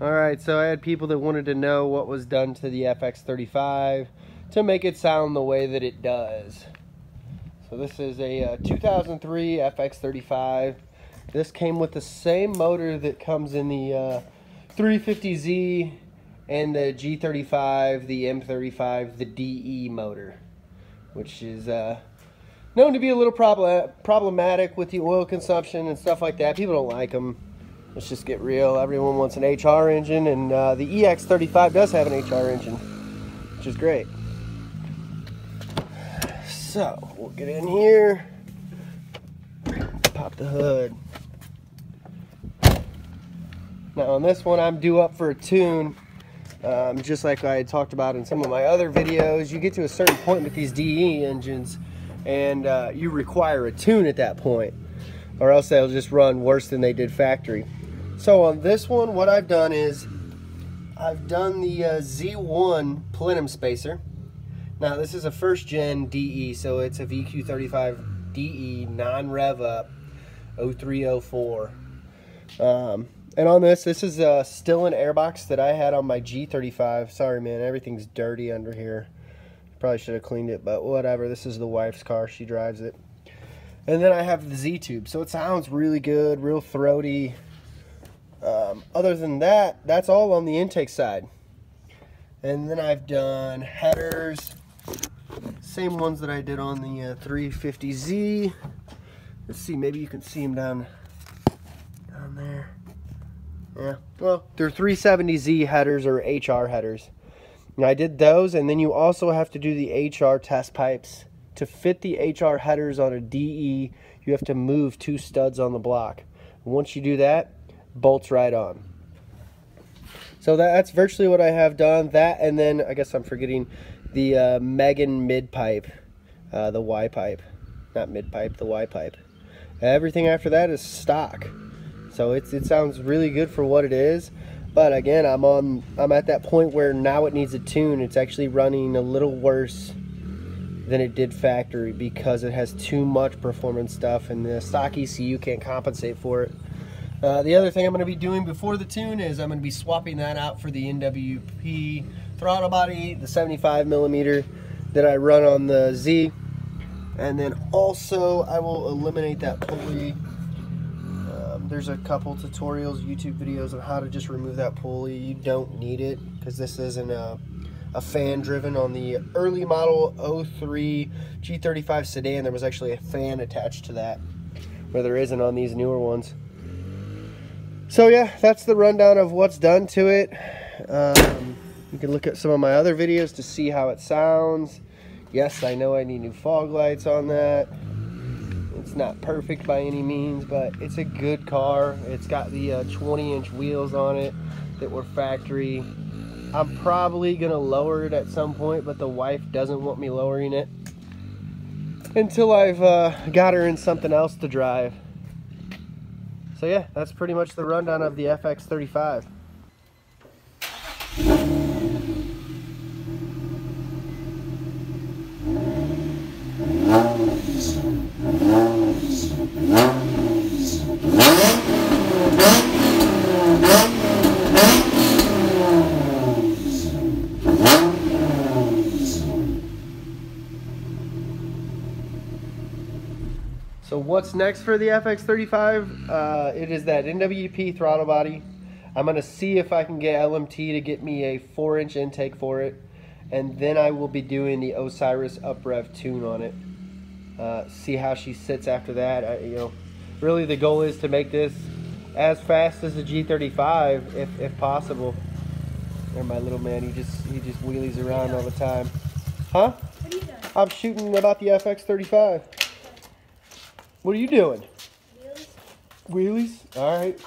Alright, so I had people that wanted to know what was done to the FX35 to make it sound the way that it does. So this is a 2003 FX35. This came with the same motor that comes in the 350Z and the G35, the M35, the DE motor, which is known to be a little problematic with the oil consumption and stuff like that. People don't like them. Let's just get real. Everyone wants an HR engine, and the EX35 does have an HR engine, which is great. So we'll get in here, pop the hood. Now on this one, I'm due up for a tune. Just like I had talked about in some of my other videos, you get to a certain point with these DE engines, and you require a tune at that point, or else they'll just run worse than they did factory. So on this one, what I've done is I've done the Z1 plenum spacer. Now this is a first gen DE, so it's a VQ35 DE non-rev up 0304. And on this is a Stillen airbox that I had on my G35. Sorry man, everything's dirty under here. Probably should have cleaned it, but whatever. This is the wife's car, she drives it. And then I have the Z tube, so it sounds really good, real throaty. Other than that, that's all on the intake side. And then I've done headers, same ones that I did on the 350Z. Let's see, maybe you can see them down there. Yeah, well, they're 370Z headers or HR headers. And I did those, and then you also have to do the HR test pipes. To fit the HR headers on a DE, you have to move 2 studs on the block. Once you do that, bolts right on. So that's virtually what I have done. That, and then I guess I'm forgetting the Megan mid pipe, the Y pipe, not mid pipe, the Y pipe. Everything after that is stock. So it sounds really good for what it is. But again, I'm at that point where now it needs a tune. It's actually running a little worse than it did factory because it has too much performance stuff, and the stock ECU can't compensate for it. The other thing I'm going to be doing before the tune is I'm going to be swapping that out for the NWP throttle body, the 75mm that I run on the Z. And then also I will eliminate that pulley. There's a couple tutorials, YouTube videos on how to just remove that pulley. You don't need it because this isn't a fan driven. On the early model 03 G35 sedan, there was actually a fan attached to that, where there isn't on these newer ones. So yeah, that's the rundown of what's done to it. You can look at some of my other videos to see how it sounds. Yes, I know I need new fog lights on that. It's not perfect by any means, but it's a good car. It's got the 20-inch wheels on it that were factory. I'm probably gonna lower it at some point, but the wife doesn't want me lowering it until I've got her in something else to drive. So yeah, that's pretty much the rundown of the FX35. So what's next for the FX35? It is that NWP throttle body. I'm going to see if I can get LMT to get me a 4-inch intake for it. And then I will be doing the Osiris uprev tune on it. See how she sits after that. Really the goal is to make this as fast as the G35 if possible. There, my little man, he just wheelies around all the time. Huh? What are you doing? I'm shooting about the FX35. What are you doing? Wheels. Wheelies? All right.